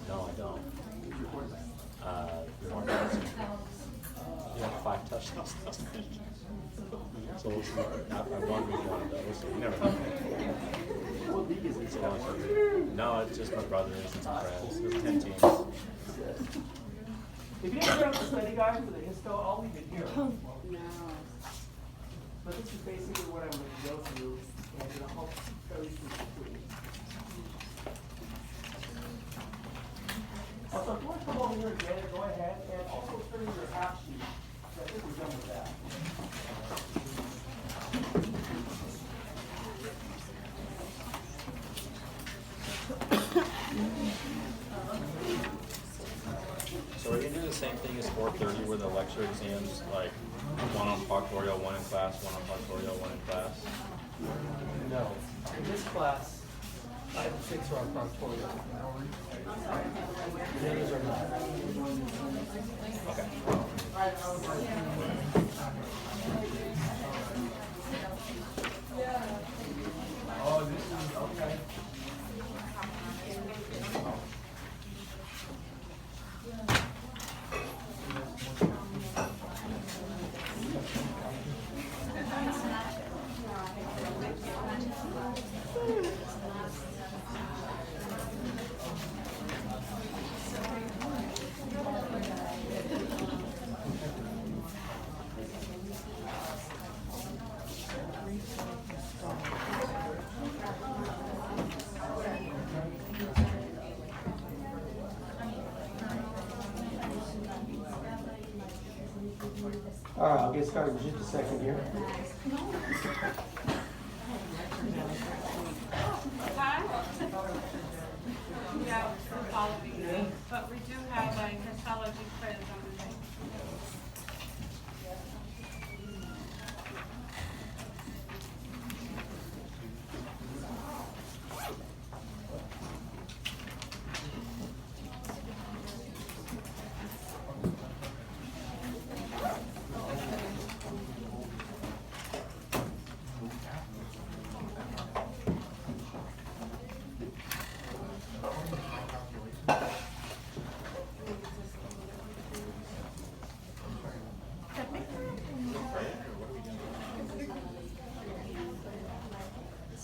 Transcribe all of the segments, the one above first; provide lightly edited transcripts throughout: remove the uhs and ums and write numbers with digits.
No, I don't. You have 5 touchdowns. So I won week 1 of those. So you never know. What league is it? No, it's just my brothers and some friends. There's 10 teams. If you ever have the study guide for the histo, I'll leave it here. No. But this is basically what I'm going to go through, and it'll help carry through quickly. Also, if you want to come over here again, go ahead and also turn in your half sheet. I think we're done with that. So we're going to do the same thing as 4:30 where the lecture exams, like 1 on proctorial, 1 in class, 1 on proctorial, 1 in class. No. In this class, I have 6 are on proctorial. The others are not. Okay. Oh, this is okay. All right, I'll get started in just a second here. Yeah, we're following me, but we do have a histology quiz on the day.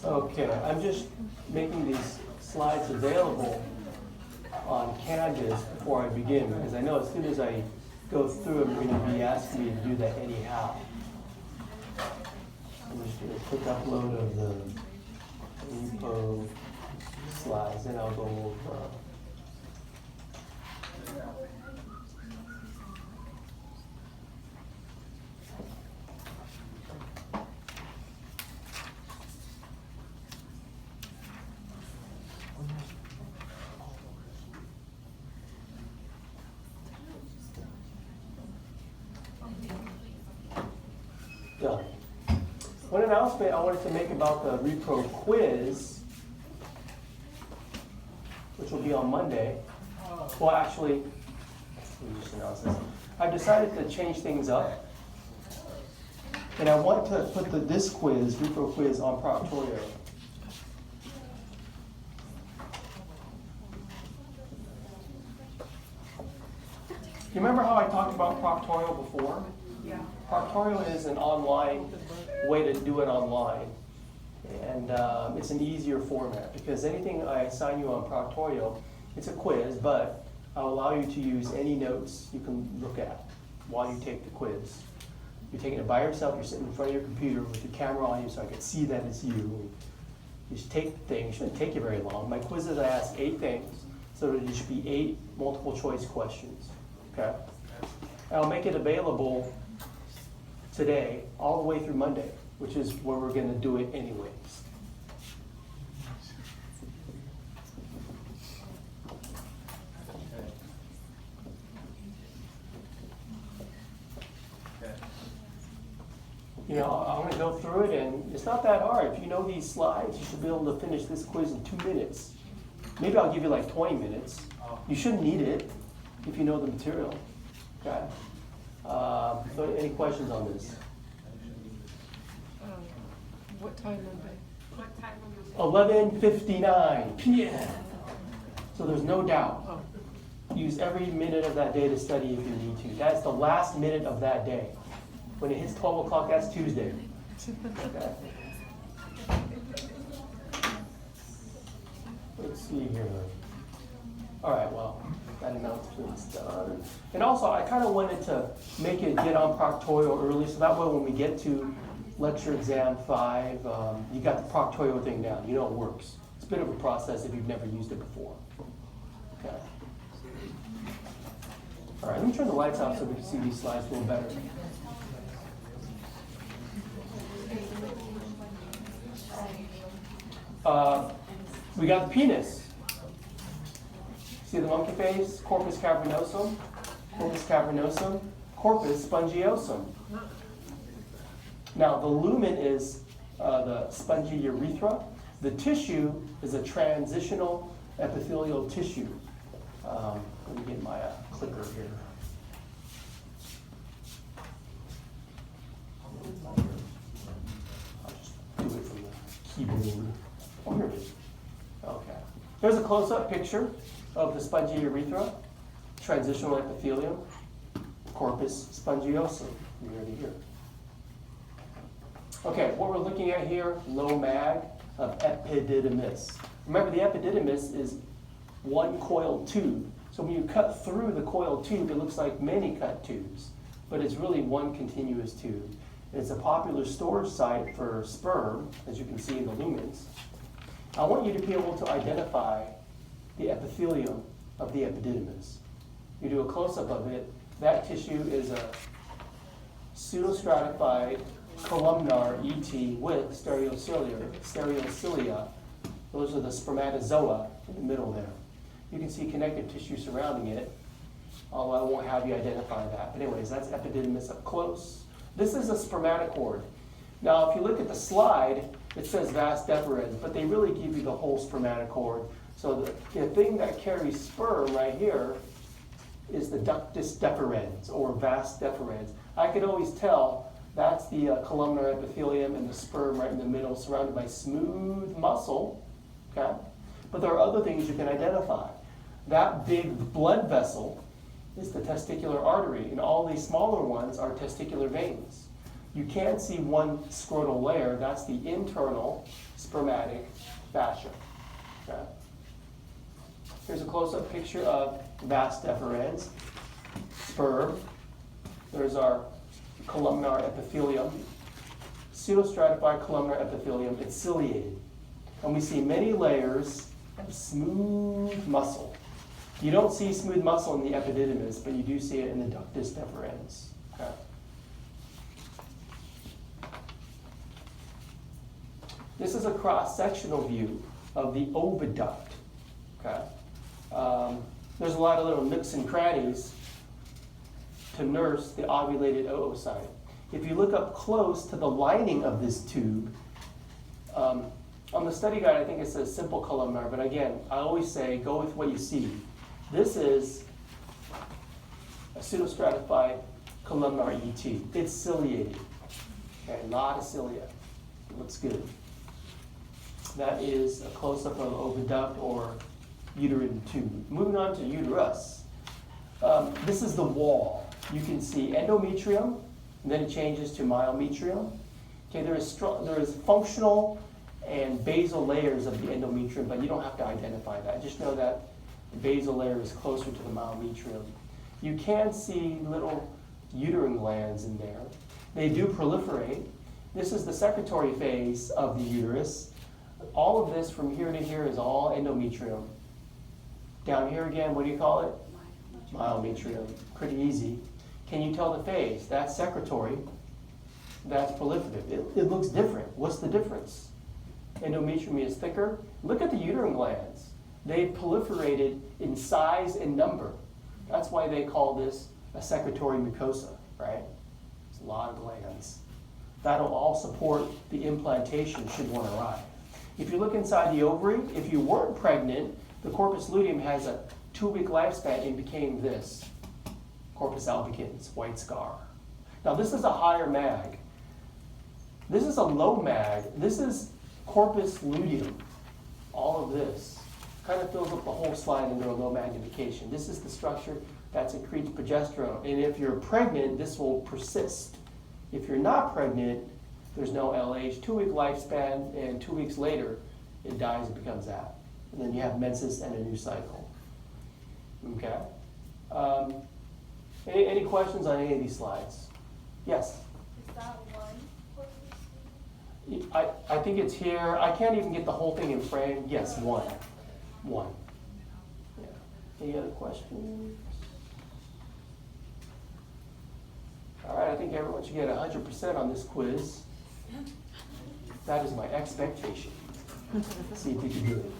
Okay, I'm just making these slides available on Canvas before I begin, because I know as soon as I go through them, you're going to be asking me to do that anyhow. I'm just doing a quick upload of the repro slides, and I'll go over. Done. One announcement I wanted to make about the repro quiz, which will be on Monday. Well, actually, let me just announce this. I've decided to change things up, and I want to put this quiz, repro quiz, on proctorial. You remember how I talked about proctorial before? Yeah. Proctorial is an online way to do it online, and it's an easier format because anything I assign you on proctorial, it's a quiz, but I'll allow you to use any notes you can look at while you take the quiz. You're taking it by yourself, you're sitting in front of your computer with the camera on you so I can see that it's you. You just take the thing, it shouldn't take you very long. My quizzes, I ask 8 things, so there should be 8 multiple choice questions, okay? And I'll make it available today, all the way through Monday, which is where we're going to do it anyways. You know, I'm going to go through it, and it's not that hard. If you know these slides, you should be able to finish this quiz in 2 minutes. Maybe I'll give you like 20 minutes. You shouldn't need it if you know the material. Okay. So any questions on this? What time Monday? What time on the day? 11:59 p.m. So there's no doubt. Use every minute of that day to study if you need to. That's the last minute of that day. When it hits 12 o'clock, that's Tuesday. Okay. Let's see here. All right, well, that announcement's done. And also, I kind of wanted to make it get on proctorial early, so that way when we get to lecture exam 5, you got the proctorial thing down. You know it works. It's a bit of a process if you've never used it before. Okay. All right, let me turn the lights off so we can see these slides a little better. We got the penis. See the monkey face? Corpus cavernosum, corpus cavernosum, corpus spongiosum. Now the lumen is the spongy urethra. The tissue is a transitional epithelial tissue. Let me get my clicker here. I'll just do it from the keyboard. Oh, here it is. Okay. Here's a close-up picture of the spongy urethra, transitional epithelium, corpus spongiosum. You're already here. Okay, what we're looking at here, Nomad Epididymis. Remember, the epididymis is one coiled tube. So when you cut through the coiled tube, it looks like many cut tubes, but it's really one continuous tube. It's a popular storage site for sperm, as you can see in the lumens. I want you to be able to identify the epithelium of the epididymis. You do a close-up of it. That tissue is a pseudostratified columnar ET with stereocilia. Those are the spermatozoa in the middle there. You can see connective tissue surrounding it, although I won't have you identify that. But anyways, that's epididymis up close. This is a spermatochord. Now, if you look at the slide, it says vas deferens, but they really give you the whole spermatochord. So the thing that carries sperm right here is the ductus deferens, or vas deferens. I could always tell that's the columnar epithelium and the sperm right in the middle, surrounded by smooth muscle. Okay? But there are other things you can identify. That big blood vessel is the testicular artery, and all these smaller ones are testicular veins. You can see one scrotal layer. That's the internal spermatic fascia. Okay? Here's a close-up picture of vas deferens, sperm. There's our columnar epithelium, pseudostratified columnar epithelium. It's ciliated. And we see many layers of smooth muscle. You don't see smooth muscle in the epididymis, but you do see it in the ductus deferens. Okay. This is a cross-sectional view of the oviduct. Okay. There's a lot of little nooks and crannies to nurse the ovulated oocyte. If you look up close to the lining of this tube, on the study guide I think it says simple columnar, but again, I always say go with what you see. This is a pseudostratified columnar ET. It's ciliated. Okay, a lot of cilia. It looks good. That is a close-up of oviduct or uterine tube. Moving on to uterus. This is the wall. You can see endometrium, and then it changes to myometrium. Okay, there is functional and basal layers of the endometrium, but you don't have to identify that. Just know that the basal layer is closer to the myometrium. You can see little uterine glands in there. They do proliferate. This is the secretory phase of the uterus. All of this from here to here is all endometrium. Down here again, what do you call it? Myometrium. Pretty easy. Can you tell the phase? That's secretory. That's proliferative. It looks different. What's the difference? Endometrium is thicker. Look at the uterine glands. They've proliferated in size and number. That's why they call this a secretory mucosa, right? It's a lot of glands. That'll all support the implantation should one arrive. If you look inside the ovary, if you weren't pregnant, the corpus luteum has a 2-week lifespan and became this. Corpus albicans, white scar. Now this is a higher mag. This is a low mag. This is corpus luteum. All of this. kind of fills up the whole slide under a low magnification. This is the structure that secretes progesterone. And if you're pregnant, this will persist. If you're not pregnant, there's no LH, 2-week lifespan, and 2 weeks later, it dies and becomes that. And then you have menses and a new cycle. Okay? Any questions on any of these slides? Yes? Is that one? I think it's here. I can't even get the whole thing in frame. Yes, one. One. Yeah. Any other questions? All right, I think everyone should get 100% on this quiz. That is my expectation. See if you can do it.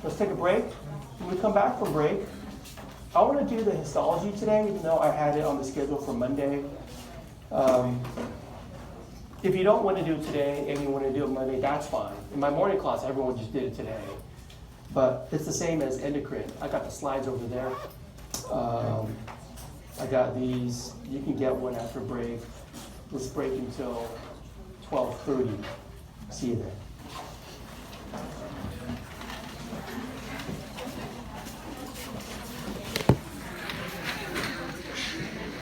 Let's take a break. When we come back from break, I want to do the histology today, even though I had it on the schedule for Monday. If you don't want to do it today and you want to do it Monday, that's fine. In my morning class, everyone just did it today. But it's the same as endocrine. I got the slides over there. I got these. You can get one after break. Let's break until 12:30. See you there.